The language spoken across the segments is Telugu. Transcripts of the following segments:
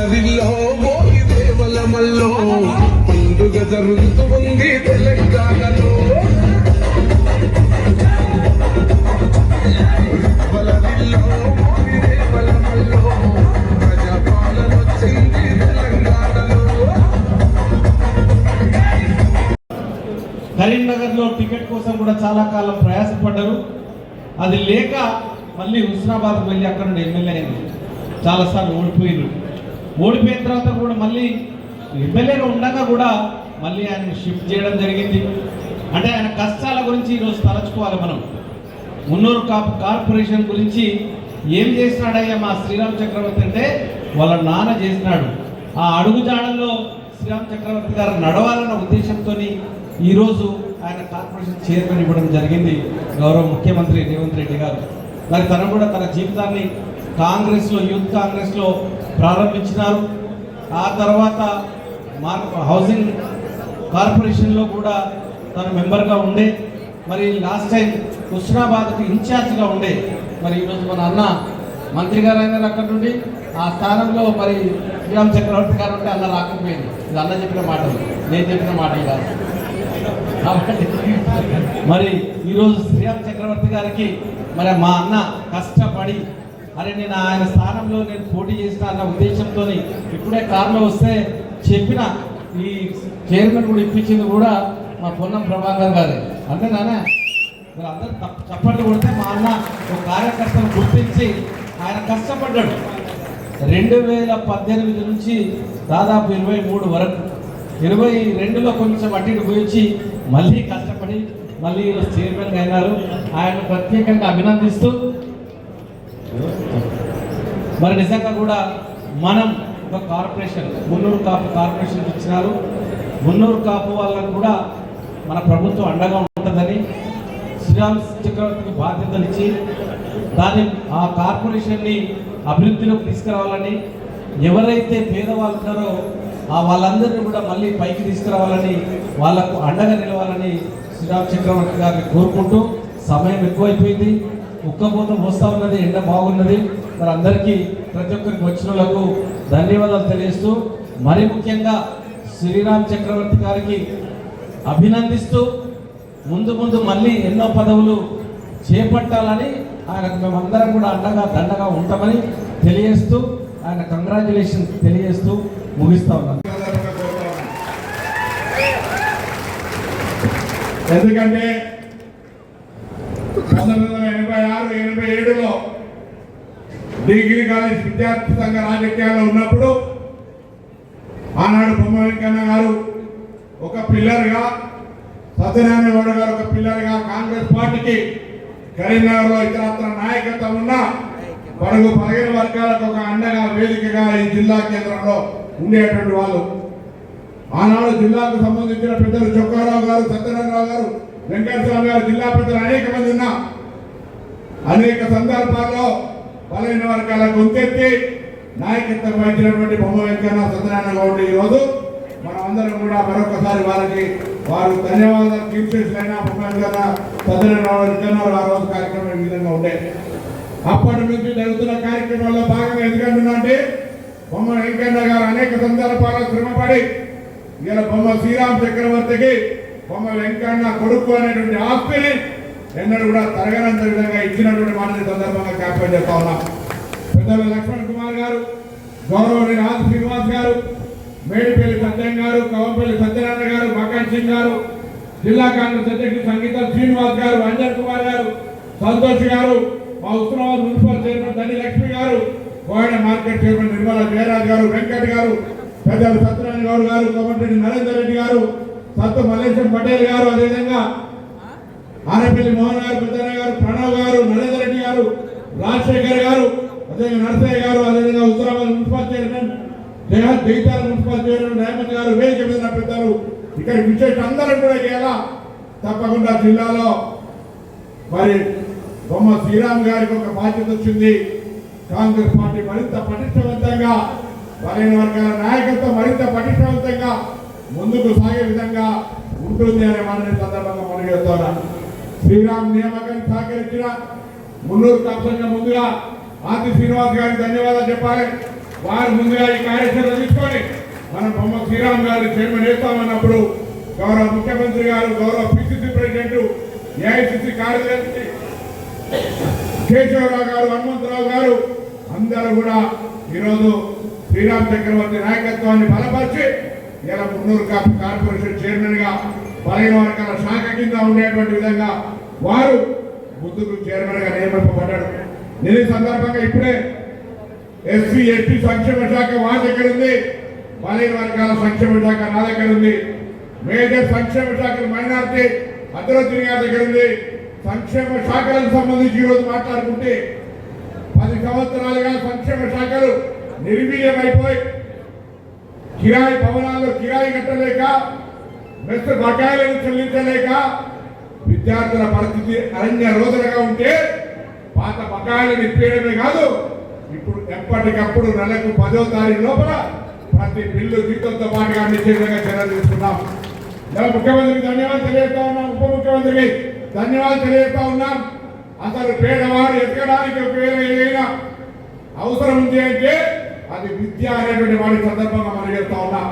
వలరిల్లో మోగి దేవలమల్లో పండుగ జరుగుతుంది తెలంగాణలో. వలరిల్లో మోగి దేవలమల్లో ప్రజాపాలన వచ్చింది తెలంగాణలో. కరీంనగర్లో టికెట్ కోసం కూడా చాలా కాలం ప్రయాసపడ్డారు. అది లేక మళ్ళీ హుస్నాబాద్ వెళ్ళి అక్కడ నుండి ఎమ్మెల్యే అయింది. చాలాసార్లు ఓడిపోయారు. ఓడిపోయిన తర్వాత కూడా మళ్ళీ ఎమ్మెల్యేగా ఉండగా కూడా మళ్ళీ ఆయన షిఫ్ట్ చేయడం జరిగింది. అంటే ఆయన కష్టాల గురించి ఈరోజు తలచుకోవాలి మనం. మున్నూరు కార్పొరేషన్ గురించి ఏం చేసినాడయ్యా మా శ్రీరామ్ చక్రవర్తి అంటే వాళ్ళ నాన్న చేసినాడు. ఆ అడుగుజాడల్లో శ్రీరామ్ చక్రవర్తి గారు నడవాలన్న ఉద్దేశంతో ఈరోజు ఆయన కార్పొరేషన్ చైర్మన్ ఇవ్వడం జరిగింది గౌరవ ముఖ్యమంత్రి రేవంత్ రెడ్డి గారు. మరి తను కూడా తన జీవితాన్ని కాంగ్రెస్లో యూత్ కాంగ్రెస్లో ప్రారంభించినారు. ఆ తర్వాత హౌసింగ్ కార్పొరేషన్లో కూడా తను మెంబర్గా ఉండే, మరి లాస్ట్ టైం హుస్నాబాద్కు ఇన్ఛార్జ్గా ఉండే. మరి ఈరోజు మన అన్న మంత్రి గారు అయినారు అక్కడ నుండి. ఆ స్థానంలో మరి శ్రీరామ్ చక్రవర్తి గారు ఉంటే అన్న రాకపోయింది. ఇది అన్న చెప్పిన మాటలు, నేను చెప్పిన మాటలు కాదు. మరి ఈరోజు శ్రీరామ్ చక్రవర్తి గారికి మరి మా అన్న కష్టపడి అరే నేను ఆయన స్థానంలో నేను పోటీ చేసిన అన్న ఉద్దేశంతో ఇప్పుడే కారులో వస్తే చెప్పిన ఈ చైర్మన్ కూడా ఇప్పించింది కూడా మా పొన్నం ప్రభాకర్ గారే. అంటే నాన్న మీరు అందరూ చప్పట్లు కొడితే మా అన్న ఒక కార్యకర్తను గుర్తించి ఆయన కష్టపడ్డాడు. 2018 నుంచి దాదాపు 23 వరకు 22లో కొంచెం అటు ఇటు పోయించి మళ్ళీ కష్టపడి మళ్ళీ ఈరోజు చైర్మన్ అయినారు. ఆయన ప్రత్యేకంగా అభినందిస్తూ మరి నిజంగా కూడా మనం ఒక కార్పొరేషన్ మున్నూరు కాపు కార్పొరేషన్ ఇచ్చినారు. మున్నూరు కాపు వాళ్ళకు కూడా మన ప్రభుత్వం అండగా ఉంటుందని శ్రీరామ్ చక్రవర్తికి బాధ్యతలు ఇచ్చి దాన్ని ఆ కార్పొరేషన్ని అభివృద్ధిలోకి తీసుకురావాలని, ఎవరైతే పేదవాళ్ళు ఉన్నారో వాళ్ళందరినీ కూడా మళ్ళీ పైకి తీసుకురావాలని, వాళ్లకు అండగా నిలవాలని శ్రీరామ్ చక్రవర్తి గారిని కోరుకుంటూ, సమయం ఎక్కువైపోయింది, ఉక్కపోతం వస్తూ ఉన్నది, ఎండ బాగున్నది. మరి అందరికీ ప్రతి ఒక్కరికి వచ్చిన వాళ్ళకు ధన్యవాదాలు తెలియజేస్తూ మరి ముఖ్యంగా శ్రీరామ్ చక్రవర్తి గారికి అభినందిస్తూ ముందు ముందు మళ్ళీ ఎన్నో పదవులు చేపట్టాలని ఆయనకు మేమందరం కూడా అండగా దండగా ఉంటామని తెలియజేస్తూ ఆయన కంగ్రాచులేషన్స్ తెలియజేస్తూ ముగిస్తా ఉన్నాను. ఎందుకంటే 1986-87లో డిగ్రీ కాలేజ్ విద్యార్థి సంఘ రాజకీయాల్లో ఉన్నప్పుడు ఆనాడు బొమ్మ వెంకన్న గారు ఒక పిల్లర్గా, సత్యనారాయణ గౌడ గారు ఒక పిల్లర్గా కాంగ్రెస్ పార్టీకి కరీంనగర్లో ఇతరత్ర నాయకత్వం ఉన్న బడుగు బలహీన వర్గాలకు ఒక అండగా వేదికగా ఈ జిల్లా కేంద్రంలో ఉండేటువంటి వాళ్ళు. ఆనాడు జిల్లాకు సంబంధించిన పెద్దలు చొక్కారావు గారు, సత్యనారాయణరావు గారు, వెంకటస్వామి గారు, జిల్లా పెద్దలు అనేక మంది ఉన్నా అనేక సందర్భాల్లో బలహీన వర్గాలకు గొంతెత్తి నాయకత్వం వహించినటువంటి బొమ్మ వెంకన్న, సత్యనారాయణ గౌడ్ ఈరోజు మనం అందరం కూడా మరొకసారి వారు ధన్యవాదాలు తీర్చేసినైనా బొమ్మ వెంకన్న, సత్యనారాయణ గౌడ్ ఆ రోజు కార్యక్రమం ఈ విధంగా ఉండే. అప్పటి నుంచి జరుగుతున్న కార్యక్రమాల్లో భాగంగా ఎందుకంటున్నాంటే బొమ్మ వెంకన్న గారు అనేక సందర్భాల్లో శ్రమపడి ఇలా బొమ్మ శ్రీరామ్ చక్రవర్తికి బొమ్మ వెంకన్న కొడుకు అనేటువంటి ఆస్తిని ఎన్నడూ కూడా తరగనంత విధంగా ఇచ్చినటువంటి మాటని సందర్భంగా జ్ఞాపకం చేస్తా ఉన్నాం. పెద్దలు లక్ష్మణ్ కుమార్ గారు, గౌరవనీయ ఆది శ్రీనివాస్ గారు, మేడిపల్లి సత్యం గారు, కవంపల్లి సత్యనారాయణ గారు, మకాన్ సింగ్ గారు, జిల్లా కాంగ్రెస్ అధ్యక్షుడు సంగీతం శ్రీనివాస్ గారు, అంజన్ కుమార్ గారు, సంతోష్ గారు, మా హుస్నాబాద్ మున్సిపల్ చైర్మన్ దండి లక్ష్మి గారు, కోయడ మార్కెట్ చైర్మన్ నిర్మల జయరాజ్ గారు, వెంకట్ గారు, పెద్దలు సత్యనారాయణ గౌడ్ గారు, కోమటిరెడ్డి నరేందర్ రెడ్డి గారు, సత్తు మల్లేశం పటేల్ గారు, అదేవిధంగా ఆనపల్లి మోహన్ గారు, పెద్దన్న గారు, ప్రణవ్ గారు, నరేందర్ రెడ్డి గారు, రాజశేఖర్ గారు, అదేవిధంగా నరసయ్య గారు, అదేవిధంగా Husnabad municipal chairman Jagtial municipal chairman Revanth గారు, వేదిక మీద పెద్దలు ఇక్కడ విశేష అందరూ కూడా చేయాలా. తప్పకుండా జిల్లాలో మరి బొమ్మ శ్రీరామ్ గారికి ఒక బాధ్యత వచ్చింది. కాంగ్రెస్ పార్టీ మరింత పటిష్టవంతంగా, బలహీన వర్గాల నాయకత్వం మరింత పటిష్టవంతంగా ముందుకు సాగే విధంగా ఉంటుంది అనే మాటని సందర్భంగా మనం చేస్తున్నాం. శ్రీరామ్ నియామకాన్ని సహకరించిన మున్నూరు కాపుగా ముందుగా ఆది శ్రీనివాస్ గారికి ధన్యవాదాలు చెప్పాలి. వారు ముందుగా ఈ కార్యక్రమం తీసుకొని మనం బొమ్మ శ్రీరామ్ గారు చైర్మన్ వేస్తామన్నప్పుడు గౌరవ ముఖ్యమంత్రి గారు, గౌరవ పిసిసి ప్రెసిడెంట్, ఏఐసిసి కార్యదర్శి కేశవరావు గారు, హనుమంతరావు గారు అందరూ కూడా ఈరోజు శ్రీరామ్ చక్రవర్తి నాయకత్వాన్ని బలపరిచి ఇలా మున్నూరు కార్పొరేషన్ చైర్మన్ గా బలహీన వర్గాల శాఖ కింద ఉండేటువంటి విధంగా వారు ముందుకు చైర్మన్ గా నియమింపబడ్డాడు. నేను ఈ సందర్భంగా ఇప్పుడే ఎస్సీ ఎస్టీ సంక్షేమ శాఖ వారి దగ్గర ఉంది, బలహీన వర్గాల సంక్షేమ శాఖ నా దగ్గర ఉంది, మేజర్ సంక్షేమ శాఖలు మైనార్టీ అభివృద్ధి గారి దగ్గర ఉంది. సంక్షేమ శాఖలకు సంబంధించి ఈరోజు మాట్లాడుకుంటే 10 సంవత్సరాలుగా సంక్షేమ శాఖలు నిర్వీర్యమైపోయి కిరాయి భవనాల్లో కిరాయి కట్టలేక, మెస్ బకాయిలను చెల్లించలేక విద్యార్థుల పరిస్థితి అరణ్య రోజులుగా ఉంటే పాత బకాయిలను ఇప్పేయడమే కాదు, ఇప్పుడు ఎప్పటికప్పుడు నెలకు 10వ తారీఖు లోపల ప్రతి బిల్లు జీతంతో పాటుగా అందించే విధంగా చర్యలు తీసుకున్నాం. ముఖ్యమంత్రికి ధన్యవాదాలు తెలియజేస్తా ఉన్నాం, ఉప ముఖ్యమంత్రికి ధన్యవాదాలు తెలియజేస్తా ఉన్నాం. అసలు పేదవాడు ఎదగడానికి ఒకవేళ ఏదైనా అవసరం ఉంది అంటే అది విద్య అనేటువంటి వాడి సందర్భంగా మనం చెప్తా ఉన్నాం.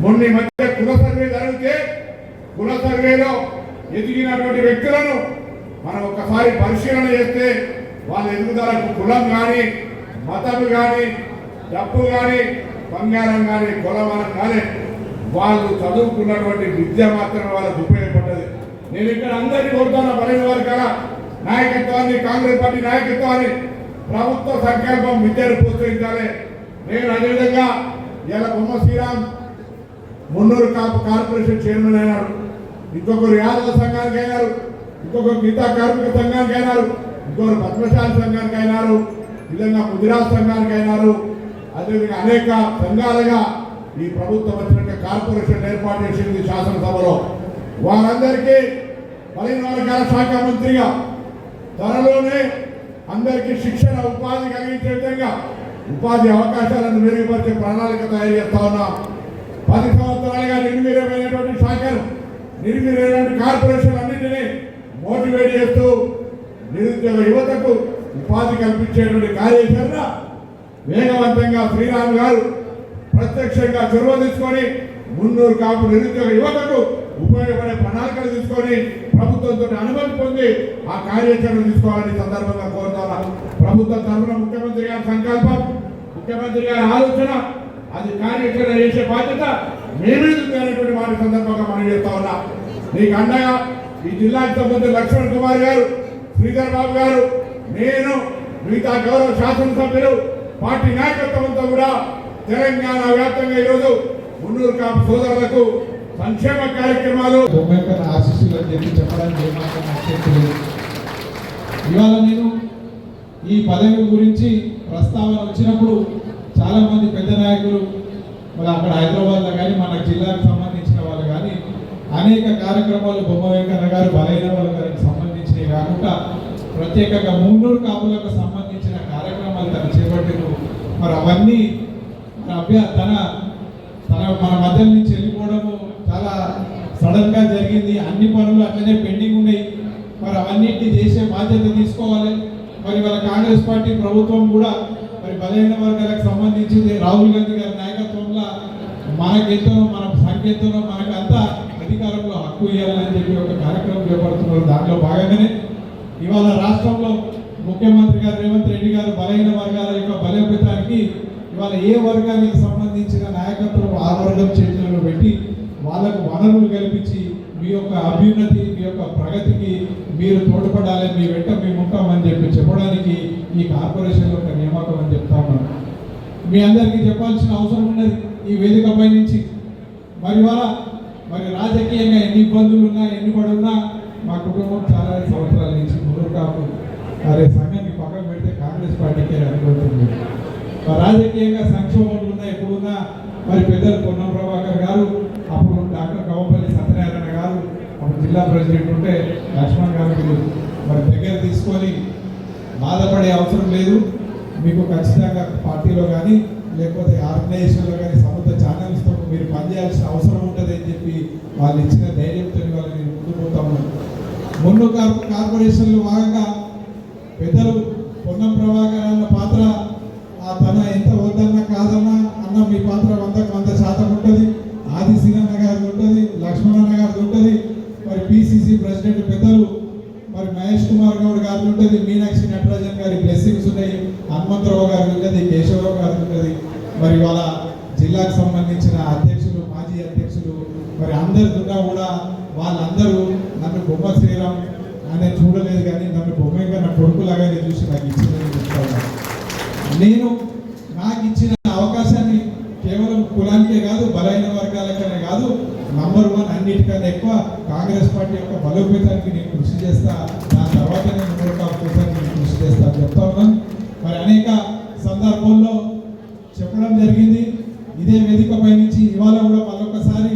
మొన్న మధ్య కుల సర్వే జరిగితే కుల సర్వేలో ఎదిగినటువంటి వ్యక్తులను మనం ఒక్కసారి పరిశీలన చేస్తే వాళ్ళ ఎదుగుదలకు కులం కానీ, మతం కానీ, డబ్బు కానీ, బంగారం కానీ, కులమానం కానీ వాళ్ళు చదువుకున్నటువంటి విద్య మాత్రమే వాళ్ళకు ఉపయోగపడ్డది. నేను ఇక్కడ అందరినీ కోరుతున్న బలహీన వర్గాల నాయకత్వాన్ని, కాంగ్రెస్ పార్టీ నాయకత్వాన్ని, ప్రభుత్వ సంకల్పం విద్యను ప్రోత్సహించాలి. నేను అదేవిధంగా ఇలా బొమ్మ శ్రీరామ్ మున్నూరు కార్పొరేషన్ చైర్మన్ అయినారు, ఇంకొకరు యాదవ సంఘానికి అయినారు, ఇంకొకరు గీతా కార్మిక సంఘానికి అయినారు, ఇంకొకరు పద్మశాలి సంఘానికి అయినారు, విధంగా ముదిరాజ్ సంఘానికి అయినారు. అదేవిధంగా అనేక సంఘాలుగా ఈ ప్రభుత్వం వచ్చిన కార్పొరేషన్ ఏర్పాటు చేసింది శాసనసభలో. వారందరికీ బలహీన వర్గాల శాఖ మంత్రిగా త్వరలోనే అందరికీ శిక్షణ, ఉపాధి కలిగించే విధంగా ఉపాధి అవకాశాలను మెరుగుపరిచే ప్రణాళిక తయారు చేస్తా ఉన్నాం. 10 సంవత్సరాలుగా నిర్వీర్యమైనటువంటి శాఖను, నిర్వీర్యమైనటువంటి కార్పొరేషన్ అన్నింటినీ మోటివేట్ చేస్తూ నిరుద్యోగ యువతకు ఉపాధి కల్పించేటువంటి కార్యాచరణ వేగవంతంగా శ్రీరామ్ గారు ప్రత్యక్షంగా చొరవ తీసుకొని మున్నూరు కాపు నిరుద్యోగ యువతకు ఉపయోగపడే ప్రణాళికలు తీసుకొని ప్రభుత్వంతో అనుమతి పొంది ఆ కార్యాచరణ తీసుకోవాలని సందర్భంగా కోరుతున్నా. ప్రభుత్వం తరఫున ముఖ్యమంత్రి గారి సంకల్పం, ముఖ్యమంత్రి గారి ఆలోచన, అది కార్యాచరణ చేసే బాధ్యత మేమేది అనేటువంటి వారి సందర్భంగా మనం చేస్తా ఉన్నా. నీకు అండగా ఈ జిల్లాకు సంబంధించిన లక్ష్మణ్ కుమార్ గారు, శ్రీధర్ బాబు గారు, నేను, మిగతా గౌరవ శాసనసభ్యులు, పార్టీ నాయకత్వంతో కూడా తెలంగాణ వ్యాప్తంగా ఈరోజు మున్నూరు కాపు సోదరులకు సంక్షేమ కార్యక్రమాలు ఆశీస్సులు అని చెప్పి చెప్పడానికి ఏమాత్రం ఆసక్తి లేదు. ఇవాళ నేను ఈ పదవి గురించి ప్రస్తావన వచ్చినప్పుడు చాలా మంది పెద్ద నాయకులు మరి అక్కడ హైదరాబాద్లో కానీ మన జిల్లాకు సంబంధించిన వాళ్ళు కానీ అనేక కార్యక్రమాలు బొమ్మ వెంకన్న గారు, బలహీన వర్గాలకు సంబంధించినవి కాకుండా ప్రత్యేకంగా మున్నూరు కాపులకు సంబంధించిన కార్యక్రమాలు తను చేపట్టారు. మరి అవన్నీ తన మన మధ్య నుంచి వెళ్ళిపోవడము చాలా సడన్ గా జరిగింది. అన్ని పనులు అట్లనే పెండింగ్ ఉన్నాయి. మరి అవన్నిటిని చేసే బాధ్యత తీసుకోవాలి. మరి వాళ్ళ కాంగ్రెస్ పార్టీ ప్రభుత్వం కూడా మరి బలహీన వర్గాలకు సంబంధించి రాహుల్ గాంధీ గారి నాయకత్వంలో మనకెంతనో, మన సంఖ్యతోనో మనకు అంతా అధికారంలో హక్కు ఇవ్వాలని చెప్పి ఒక కార్యక్రమం చేపడుతున్నారు. దాంట్లో భాగంగానే ఇవాళ రాష్ట్రంలో ముఖ్యమంత్రి గారు రేవంత్ రెడ్డి గారు బలహీన వర్గాల యొక్క బలోపేతానికి ఇవాళ ఏ వర్గానికి సంబంధించిన నాయకత్వం ఆ వర్గం చేతుల్లో పెట్టి వాళ్ళకు వనరులు కల్పించి మీ యొక్క అభ్యున్నతి, మీ యొక్క ప్రగతికి మీరు తోడ్పడాలి, మీ వెంట మేము ఉంటామని చెప్పి చెప్పడానికి ఈ కార్పొరేషన్ యొక్క నియామకం అని చెప్తా ఉన్నాను. మీ అందరికీ చెప్పాల్సిన అవసరం ఉన్నది ఈ వేదికపై నుంచి. మరి రాజకీయంగా ఎన్ని ఇబ్బందులు ఉన్నా, ఎన్ని పడున్నా మా కుటుంబం చాలా సంవత్సరాల నుంచి మున్నూరు కాపు అరే సంఘాన్ని పక్కన పెడితే కాంగ్రెస్ పార్టీకే అనుకుంటుంది. రాజకీయంగా సంక్షోభంలో ఉన్న ఎప్పుడున్నా మరి పెద్దలు పొన్నం ప్రభాకర్ గారు, అప్పుడు డాక్టర్ కవ్వపల్లి సత్యనారాయణ గారు, అప్పుడు జిల్లా ప్రెసిడెంట్ ఉంటే లక్ష్మణ్ గారు మరి దగ్గర తీసుకొని బాధపడే అవసరం లేదు. మీకు ఖచ్చితంగా పార్టీలో కానీ లేకపోతే ఆర్గనైజేషన్లో కానీ సముద్ర ఛానల్స్తో మీరు పనిచేయాల్సిన అవసరం ఉంటుంది అని చెప్పి వాళ్ళు ఇచ్చిన ధైర్యంతో వాళ్ళు నేను ముందుకు పోతా ఉన్నాను. మున్నూరు కార్పొరేషన్లో భాగంగా పెద్దలు పొన్నం ప్రభాకర్ అన్న పాత్ర తన ఎంత వద్దన్నా కాదన్నా అన్న మీ పాత్ర 100% ఉంటుంది. ఆది శ్రీరన్న గారిది ఉంటుంది, లక్ష్మణన్న గారిది ఉంటుంది, మరి పిసిసి ప్రెసిడెంట్ పెద్దలు మరి మహేష్ కుమార్ గౌడ్ గారిది ఉంటుంది, మీనాక్షి నటరాజన్ గారి బ్లెస్సింగ్స్ ఉన్నాయి, హనుమంతరావు గారిది ఉంటుంది, కేశవరావు గారిది ఉంటుంది. మరి వాళ్ళ జిల్లాకు సంబంధించిన అధ్యక్షులు, మాజీ అధ్యక్షులు మరి అందరిదున్నా కూడా వాళ్ళందరూ నన్ను బొమ్మ శ్రీరామ్ అనే చూడలేదు, కానీ నన్ను బొమ్మగా నా కొడుకులాగానే చూసి నాకు ఇచ్చిందని చెప్తాను. నేను నాకు ఇచ్చిన అవకాశాన్ని కేవలం కులానికే కాదు, బలైన వర్గాలకనే కాదు, నంబర్ 1 అన్నిటికన్నా ఎక్కువ కాంగ్రెస్ పార్టీ యొక్క బలోపేతానికి నేను కృషి చేస్తా. దాని తర్వాత నేను కోసానికి నేను కృషి చేస్తా చెప్తా ఉన్నాను. మరి అనేక సందర్భాల్లో చెప్పడం జరిగింది. ఇదే వేదికపై నుంచి ఇవాళ కూడా మరొకసారి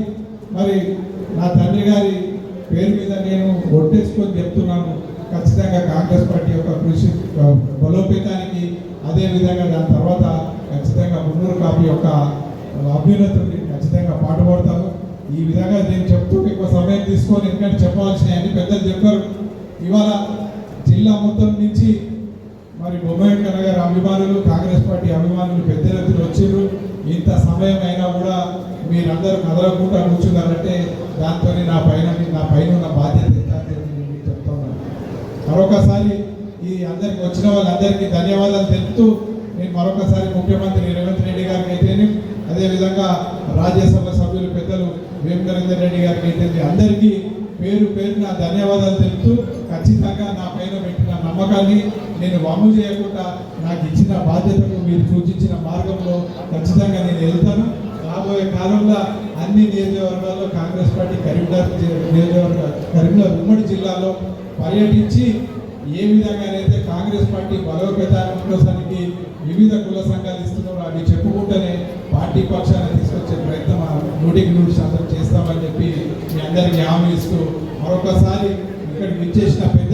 మరి నా తండ్రి గారి పేరు మీద నేను ఒట్టేసుకొని చెప్తున్నాను, ఖచ్చితంగా కాంగ్రెస్ పార్టీ యొక్క కృషి బలోపేతానికి, అదేవిధంగా దాని తర్వాత ఖచ్చితంగా మున్నూరు కాపు యొక్క అభ్యున్నతిని ఖచ్చితంగా పాటుపడతాను. ఈ విధంగా నేను చెప్తూ ఎక్కువ సమయం తీసుకొని, ఎందుకంటే చెప్పాల్సిన అన్ని పెద్దలు చెప్పారు. ఇవాళ జిల్లా మొత్తం నుంచి మరి బొమ్మయ్య గారి అభిమానులు, కాంగ్రెస్ పార్టీ అభిమానులు పెద్ద ఎత్తున వచ్చారు. ఇంత సమయం అయినా కూడా మీరందరూ కదలకుండా కూర్చున్నారంటే దాంతో నా పైన ఉన్న బాధ్యత ఎంత అని నేను చెప్తా ఉన్నాను. మరొకసారి ఈ అందరికి వచ్చిన వాళ్ళందరికీ ధన్యవాదాలు తెలుపుతూ నేను మరొకసారి ముఖ్యమంత్రి రేవంత్ రెడ్డి గారికి అయితేనే, అదేవిధంగా రాజ్యసభ సభ్యులు పెద్దలు వేం నరేందర్ రెడ్డి గారికి అయితే అందరికీ పేరు పేరున ధన్యవాదాలు తెలుపుతూ, ఖచ్చితంగా నా పైన పెట్టిన నమ్మకాన్ని నేను వమ్ము చేయకుండా నాకు ఇచ్చిన బాధ్యతకు మీరు సూచించిన మార్గంలో ఖచ్చితంగా నేను వెళ్తాను. రాబోయే కాలంలో అన్ని నియోజకవర్గాల్లో కాంగ్రెస్ పార్టీ కరీంనగర్ ఉమ్మడి జిల్లాలో పర్యటించి ఏ విధంగానైతే కాంగ్రెస్ పార్టీ బలోపేతానికి కోసానికి వివిధ కుల సంఘాలు ఇస్తున్నారో అవి చెప్పుకుంటూనే పార్టీ పక్షాన్ని తీసుకొచ్చే ప్రయత్నం 100% చేస్తామని చెప్పి మీ అందరికీ హామీ ఇస్తూ మరొకసారి ఇక్కడికి విచ్చేసిన పెద్ద